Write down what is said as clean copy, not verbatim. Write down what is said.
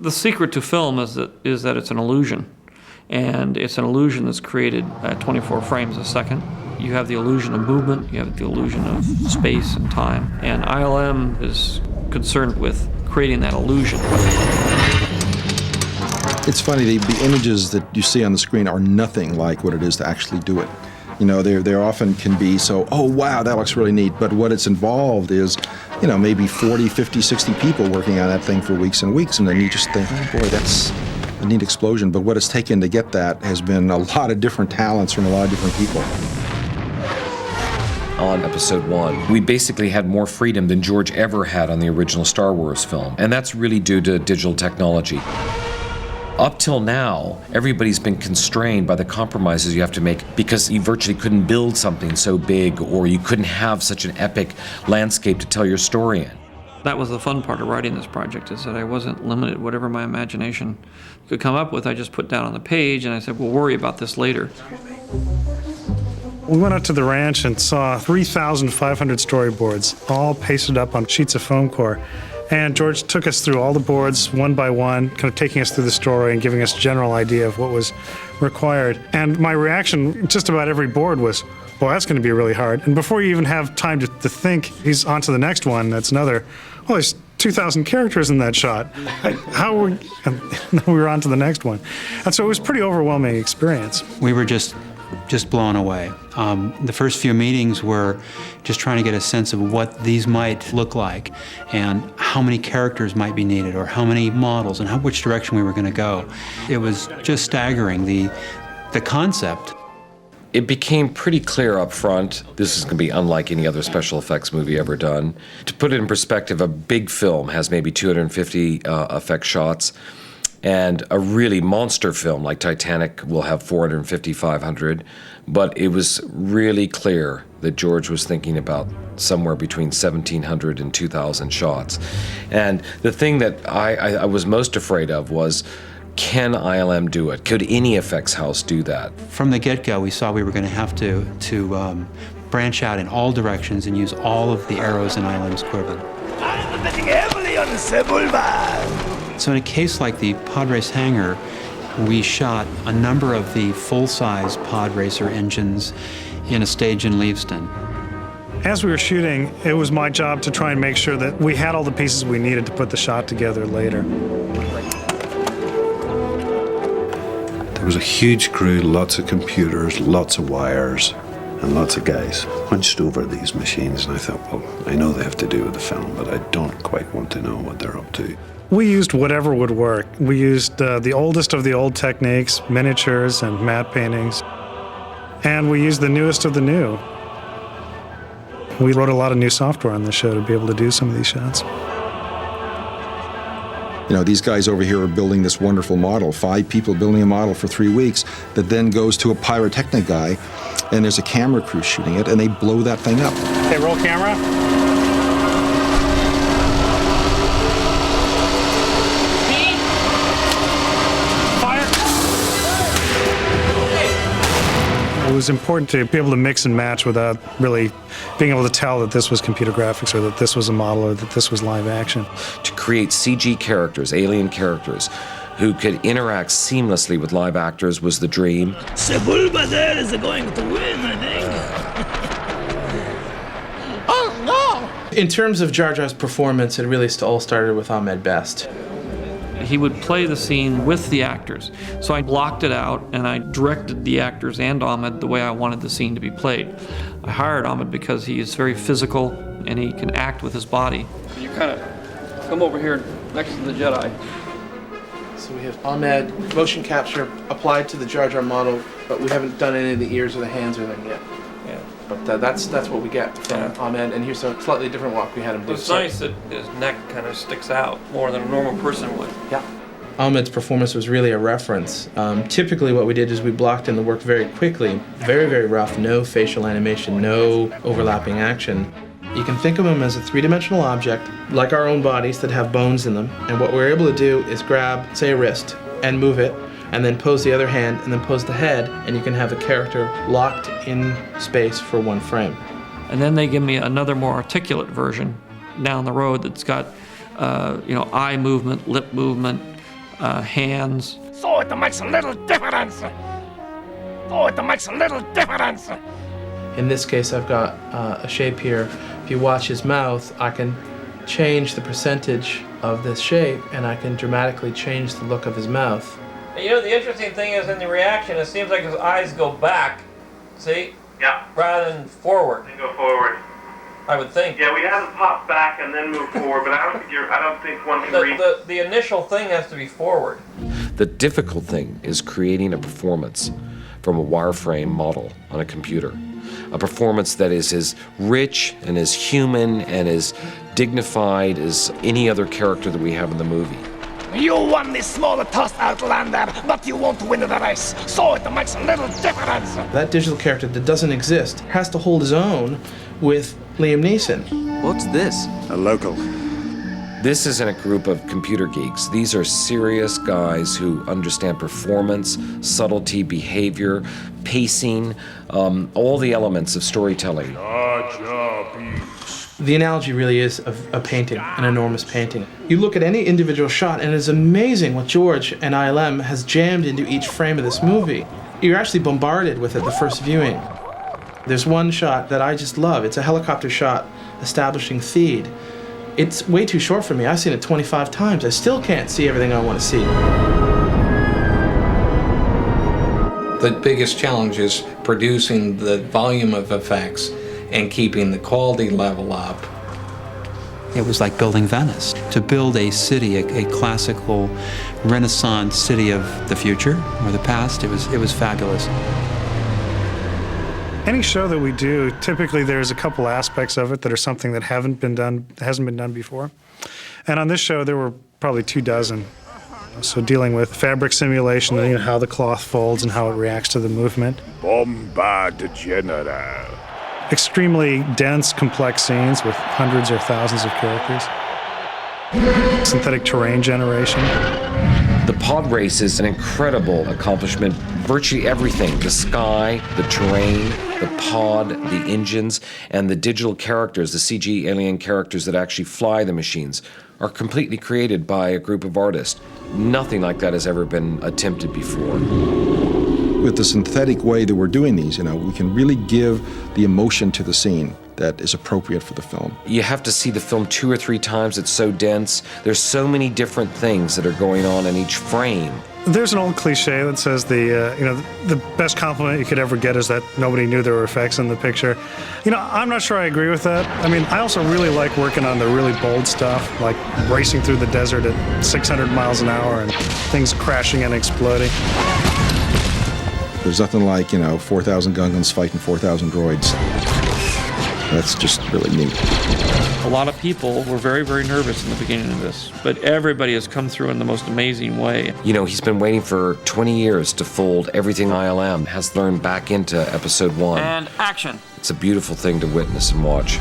The secret to film is that it's an illusion. And it's an illusion that's created at 24 frames a second. You have the illusion of movement, you have the illusion of space and time. And ILM is concerned with creating that illusion. It's funny, the images that you see on the screen are nothing like what it is to actually do it. You know, they often can be so, oh wow, that looks really neat, but what it's involved is, you know, maybe 40, 50, 60 people working on that thing for weeks and weeks, and then you just think, oh boy, that's a neat explosion. But what it's taken to get that has been a lot of different talents from a lot of different people. On episode 1, we basically had more freedom than George ever had on the original Star Wars film, and that's really due to digital technology. Up till now, everybody's been constrained by the compromises you have to make because you virtually couldn't build something so big, or you couldn't have such an epic landscape to tell your story in. That was the fun part of writing this project, is that I wasn't limited. Whatever my imagination could come up with, I just put down on the page, and I said, we'll worry about this later. We went out to the ranch and saw 3,500 storyboards, all pasted up on sheets of foam core. And George took us through all the boards one by one, kind of taking us through the story and giving us a general idea of what was required. And my reaction, just about every board was, well, that's going to be really hard. And before you even have time to think, he's on to the next one. That's another, well, there's 2,000 characters in that shot. How are we? And then we were on to the next one. And so it was a pretty overwhelming experience. We were just blown away. The first few meetings were just trying to get a sense of what these might look like and how many characters might be needed or how many models and which direction we were going to go. It was just staggering, the concept. It became pretty clear up front, this is going to be unlike any other special effects movie ever done. To put it in perspective, a big film has maybe 250 effect shots, and a really monster film like Titanic will have 450, 500, but it was really clear that George was thinking about somewhere between 1,700 and 2,000 shots. And the thing that I was most afraid of was, can ILM do it? Could any effects house do that? From the get-go, we saw we were going to have to branch out in all directions and use all of the arrows in ILM's quiver. I'm betting heavily on the Sebulba. So in a case like the pod race hangar, we shot a number of the full-size pod racer engines in a stage in Leavesden. As we were shooting, it was my job to try and make sure that we had all the pieces we needed to put the shot together later. There was a huge crew, lots of computers, lots of wires, and lots of guys hunched over these machines, and I thought, well, I know they have to do with the film, but I don't quite want to know what they're up to. We used whatever would work. We used the oldest of the old techniques, miniatures and matte paintings, and we used the newest of the new. We wrote a lot of new software on the show to be able to do some of these shots. You know, these guys over here are building this wonderful model, 5 people building a model for 3 weeks that then goes to a pyrotechnic guy, and there's a camera crew shooting it, and they blow that thing up. Okay, roll camera. It was important to be able to mix and match without really being able to tell that this was computer graphics or that this was a model or that this was live action. To create CG characters, alien characters, who could interact seamlessly with live actors was the dream. Sebulba there is going to win, I think. Oh, no! In terms of Jar Jar's performance, it really all started with Ahmed Best. He would play the scene with the actors. So I blocked it out and I directed the actors and Ahmed the way I wanted the scene to be played. I hired Ahmed because he is very physical and he can act with his body. You kind of come over here next to the Jedi. So we have Ahmed motion capture applied to the Jar Jar model, but we haven't done any of the ears or the hands or anything yet. Yeah. But that's what we get from Ahmed, and here's a slightly different walk we had him do. It's nice that his neck kind of sticks out more than a normal person would. Yeah. Ahmed's performance was really a reference. Typically what we did is we blocked in the work very quickly, very, very rough, no facial animation, no overlapping action. You can think of him as a three-dimensional object, like our own bodies that have bones in them, and what we're able to do is grab, say, a wrist, and move it, and then pose the other hand, and then pose the head, and you can have the character locked in space for one frame. And then they give me another more articulate version down the road that's got eye movement, lip movement, hands. So it makes a little difference. So it makes a little difference. In this case, I've got a shape here. If you watch his mouth, I can change the percentage of this shape, and I can dramatically change the look of his mouth. You know, the interesting thing is in the reaction, it seems like his eyes go back, see? Yeah. Rather than forward, Then go forward. I would think. Yeah, we have it pop back and then move forward, but I don't think one can read. The initial thing has to be forward. The difficult thing is creating a performance from a wireframe model on a computer. A performance that is as rich and as human and as dignified as any other character that we have in the movie. You won this small toss, Outlander, but you won't win the race. So it makes a little difference. That digital character that doesn't exist has to hold his own with Liam Neeson. What's this? A local. This isn't a group of computer geeks. These are serious guys who understand performance, subtlety, behavior, pacing, all the elements of storytelling. The analogy really is of a painting, an enormous painting. You look at any individual shot, and it's amazing what George and ILM has jammed into each frame of this movie. You're actually bombarded with it the first viewing. There's one shot that I just love. It's a helicopter shot establishing Theed. It's way too short for me. I've seen it 25 times. I still can't see everything I want to see. The biggest challenge is producing the volume of effects and keeping the quality level up. It was like building Venice. To build a city, a classical Renaissance city of the future or the past, it was fabulous. Any show that we do, typically there's a couple aspects of it that are something that hasn't been done before. And on this show, there were probably 24. So dealing with fabric simulation, you know, how the cloth folds and how it reacts to the movement. Bombard General. Extremely dense, complex scenes with hundreds or thousands of characters. Synthetic terrain generation. The pod race is an incredible accomplishment. Virtually everything, the sky, the terrain, the pod, the engines, and the digital characters, the CG alien characters that actually fly the machines, are completely created by a group of artists. Nothing like that has ever been attempted before. With the synthetic way that we're doing these, you know, we can really give the emotion to the scene that is appropriate for the film. You have to see the film 2 or 3 times. It's so dense. There's so many different things that are going on in each frame. There's an old cliche that says the best compliment you could ever get is that nobody knew there were effects in the picture. You know, I'm not sure I agree with that. I mean, I also really like working on the really bold stuff, like racing through the desert at 600 miles an hour and things crashing and exploding. There's nothing like, 4,000 Gungans fighting 4,000 droids. That's just really neat. A lot of people were very, very nervous in the beginning of this, but everybody has come through in the most amazing way. You know, he's been waiting for 20 years to fold everything ILM has learned back into episode 1. And action. It's a beautiful thing to witness and watch.